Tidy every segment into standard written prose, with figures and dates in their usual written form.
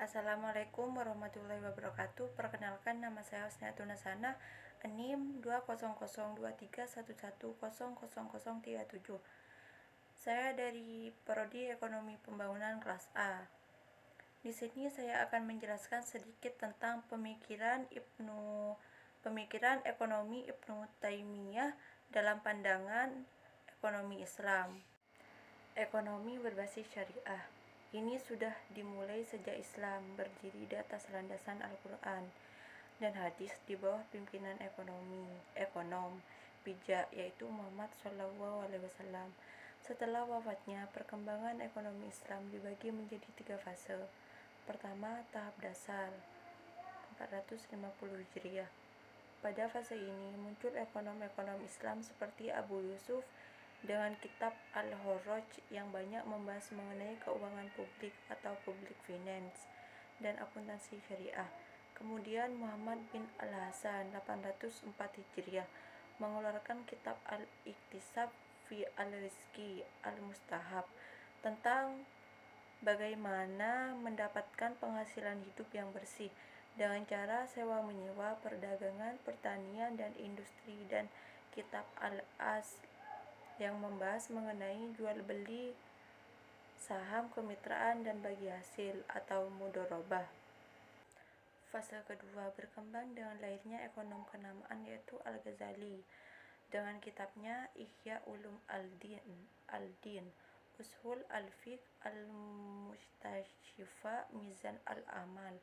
Assalamualaikum warahmatullahi wabarakatuh. Perkenalkan, nama saya Husniatun Hasanah, NIM 20023110037. Saya dari Prodi Ekonomi Pembangunan kelas A. Di sini saya akan menjelaskan sedikit tentang pemikiran ekonomi Ibnu Taimiyah dalam pandangan ekonomi Islam. Ekonomi berbasis syariah ini sudah dimulai sejak Islam berdiri di atas landasan Al-Quran dan hadis di bawah pimpinan ekonom bijak yaitu Muhammad SAW. Setelah wafatnya, perkembangan ekonomi Islam dibagi menjadi 3 fase. Pertama, tahap dasar 450 Hijriah. Pada fase ini muncul ekonom-ekonom Islam seperti Abu Yusuf dengan kitab Al-Kharaj yang banyak membahas mengenai keuangan publik atau public finance dan akuntansi syariah. Kemudian Muhammad bin Al-Hasan 804 Hijriah mengeluarkan kitab Al-Iktisab fi Al-Rizki Al-Mustahab tentang bagaimana mendapatkan penghasilan hidup yang bersih dengan cara sewa-menyewa, perdagangan, pertanian, dan industri, dan kitab Al-Asl yang membahas mengenai jual beli saham, kemitraan, dan bagi hasil atau mudharabah. Fase kedua berkembang dengan lahirnya ekonom kenamaan yaitu Al-Ghazali dengan kitabnya Ihya Ulum Al-Din, Ushul Al-Fiqh Al-Mustashifa, Mizan Al-Amal,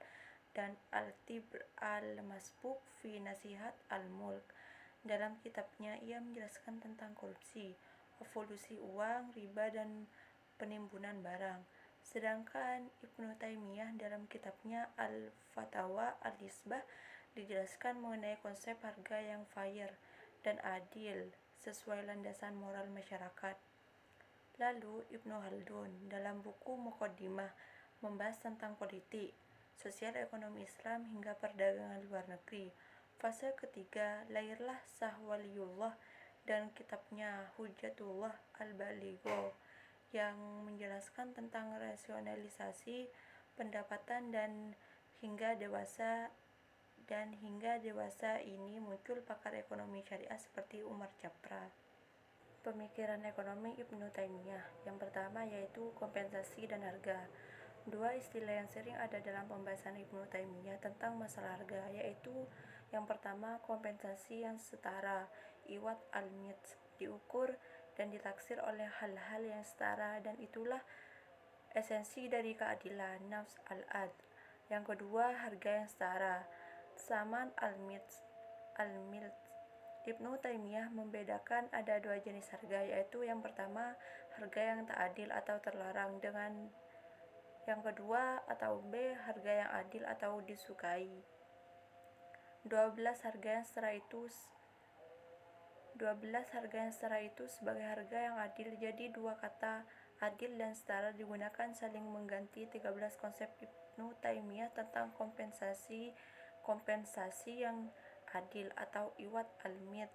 dan Al-Tibr Al-Masbuk fi Nasihat Al-Mulk. Dalam kitabnya ia menjelaskan tentang korupsi, evolusi uang, riba, dan penimbunan barang. Sedangkan Ibnu Taimiyah dalam kitabnya Al-Fatawa Al-Isbah dijelaskan mengenai konsep harga yang fair dan adil sesuai landasan moral masyarakat. Lalu Ibnu Khaldun dalam buku Muqaddimah membahas tentang politik, sosial ekonomi Islam hingga perdagangan luar negeri. Fase ketiga lahirlah Shah Waliullah dan kitabnya Hujjatullah Al-Baligho yang menjelaskan tentang rasionalisasi pendapatan hingga dewasa ini muncul pakar ekonomi syariah seperti Umar Japra. Pemikiran ekonomi Ibnu Taimiyah yang pertama yaitu kompensasi dan harga. Dua istilah yang sering ada dalam pembahasan Ibnu Taimiyah tentang masalah harga yaitu yang pertama kompensasi yang setara, iwat al-mits, diukur dan ditaksir oleh hal-hal yang setara dan itulah esensi dari keadilan, nafs al-ad. Yang kedua harga yang setara, saman al-mits. Ibnu Taimiyah membedakan ada dua jenis harga yaitu yang pertama harga yang tak adil atau terlarang dengan yang kedua atau B harga yang adil atau disukai. 12 harga yang setara itu sebagai harga yang adil. Jadi dua kata adil dan setara digunakan saling mengganti. 13 konsep Ibnu Taimiyah tentang kompensasi yang adil atau iwat al-mit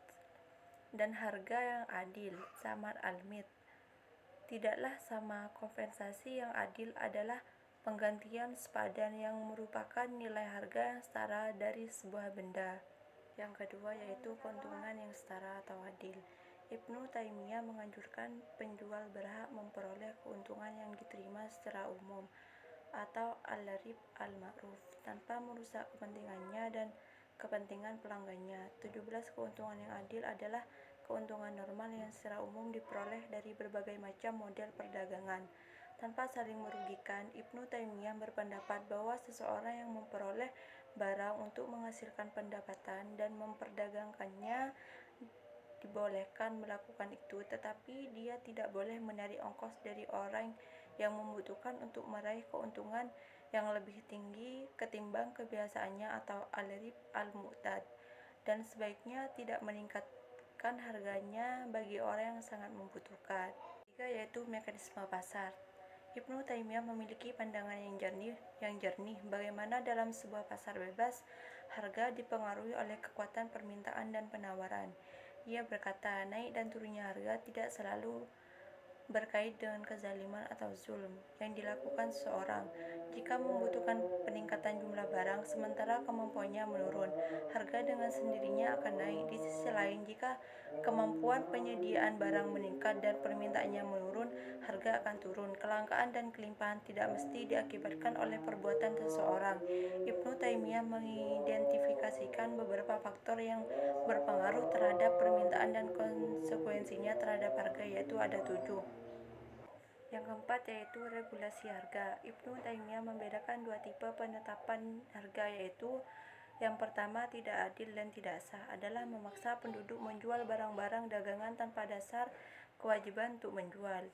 dan harga yang adil saman al-mit. Tidaklah sama, kompensasi yang adil adalah penggantian sepadan yang merupakan nilai harga yang setara dari sebuah benda. Yang kedua yaitu keuntungan yang setara atau adil. Ibnu Taimiyah menganjurkan penjual berhak memperoleh keuntungan yang diterima secara umum atau al-rib al-ma'ruf tanpa merusak kepentingannya dan kepentingan pelanggannya. 17 keuntungan yang adil adalah keuntungan normal yang secara umum diperoleh dari berbagai macam model perdagangan tanpa saling merugikan. Ibnu Taimiyah berpendapat bahwa seseorang yang memperoleh barang untuk menghasilkan pendapatan dan memperdagangkannya dibolehkan melakukan itu, tetapi dia tidak boleh menarik ongkos dari orang yang membutuhkan untuk meraih keuntungan yang lebih tinggi ketimbang kebiasaannya atau al-rib al-mu'tad, dan sebaiknya tidak meningkatkan harganya bagi orang yang sangat membutuhkan. Ketiga yaitu mekanisme pasar. Ibnu Taimiyah memiliki pandangan yang jernih bagaimana dalam sebuah pasar bebas harga dipengaruhi oleh kekuatan permintaan dan penawaran. Ia berkata, naik dan turunnya harga tidak selalu berkait dengan kezaliman atau zulm yang dilakukan seseorang. Jika membutuhkan peningkatan jumlah barang sementara kemampuannya menurun, harga dengan sendirinya akan naik. Di sisi lain, jika kemampuan penyediaan barang meningkat dan permintaannya menurun, harga akan turun. Kelangkaan dan kelimpahan tidak mesti diakibatkan oleh perbuatan seseorang. Ibnu Taimiyah mengidentifikasikan beberapa faktor yang berpengaruh terhadap permintaan dan konsekuensinya terhadap harga, yaitu ada 7. Yang keempat yaitu regulasi harga. Ibnu Taimiyah membedakan dua tipe penetapan harga, yaitu yang pertama, tidak adil dan tidak sah adalah memaksa penduduk menjual barang-barang dagangan tanpa dasar kewajiban untuk menjual.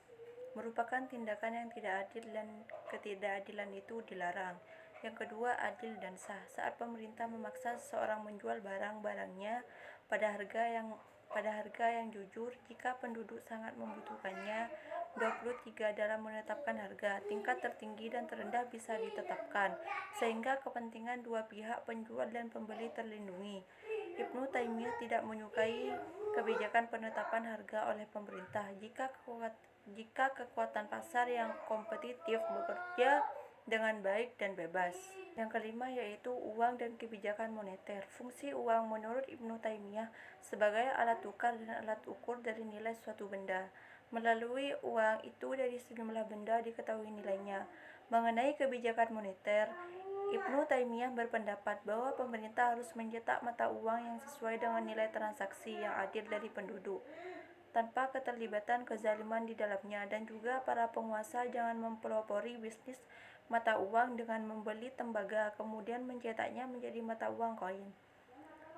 Merupakan tindakan yang tidak adil dan ketidakadilan itu dilarang. Yang kedua, adil dan sah. Saat pemerintah memaksa seseorang menjual barang-barangnya pada harga yang jujur jika penduduk sangat membutuhkannya. 23 dalam menetapkan harga, tingkat tertinggi dan terendah bisa ditetapkan sehingga kepentingan dua pihak penjual dan pembeli terlindungi. Ibnu Taimiyah tidak menyukai kebijakan penetapan harga oleh pemerintah jika kekuatan pasar yang kompetitif bekerja dengan baik dan bebas. Yang kelima yaitu uang dan kebijakan moneter. Fungsi uang menurut Ibnu Taimiyah sebagai alat tukar dan alat ukur dari nilai suatu benda. Melalui uang itu dari sejumlah benda diketahui nilainya. Mengenai kebijakan moneter, Ibnu Taimiyah berpendapat bahwa pemerintah harus mencetak mata uang yang sesuai dengan nilai transaksi yang adil dari penduduk, tanpa keterlibatan kezaliman di dalamnya, dan juga para penguasa jangan mempelopori bisnis mata uang dengan membeli tembaga kemudian mencetaknya menjadi mata uang koin.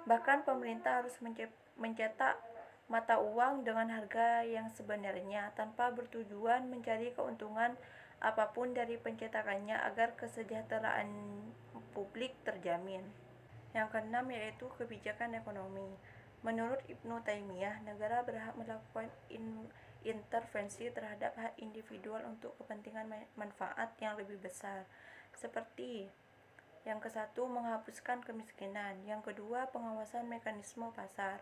Bahkan pemerintah harus mencetak mata uang dengan harga yang sebenarnya tanpa bertujuan mencari keuntungan apapun dari pencetakannya agar kesejahteraan publik terjamin. Yang keenam yaitu kebijakan ekonomi. Menurut Ibnu Taimiyah, negara berhak melakukan intervensi terhadap hak individual untuk kepentingan manfaat yang lebih besar, seperti yang ke-1, menghapuskan kemiskinan. Yang kedua, pengawasan mekanisme pasar.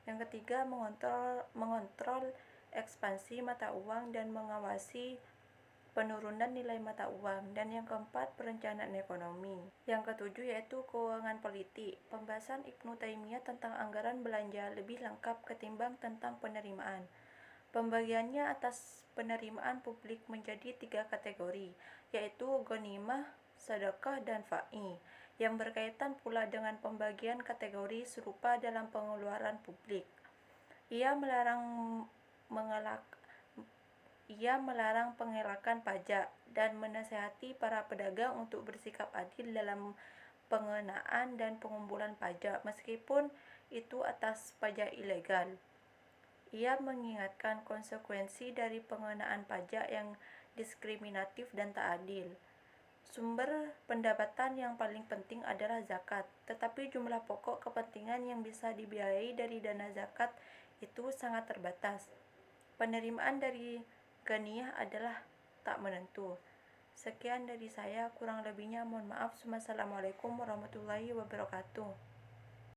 Yang ketiga, mengontrol ekspansi mata uang dan mengawasi penurunan nilai mata uang. Dan yang keempat, perencanaan ekonomi. Yang ketujuh yaitu keuangan politik. Pembahasan Ibnu Taimiyah tentang anggaran belanja lebih lengkap ketimbang tentang penerimaan. Pembagiannya atas penerimaan publik menjadi 3 kategori, yaitu ghanimah, sedekah, dan fa'i, yang berkaitan pula dengan pembagian kategori serupa dalam pengeluaran publik. Ia melarang pengelakan pajak dan menasihati para pedagang untuk bersikap adil dalam pengenaan dan pengumpulan pajak, meskipun itu atas pajak ilegal. Ia mengingatkan konsekuensi dari pengenaan pajak yang diskriminatif dan tak adil. Sumber pendapatan yang paling penting adalah zakat, tetapi jumlah pokok kepentingan yang bisa dibiayai dari dana zakat itu sangat terbatas. Penerimaan dari ghaniyah adalah tak menentu. Sekian dari saya, kurang lebihnya mohon maaf. Wassalamualaikum warahmatullahi wabarakatuh.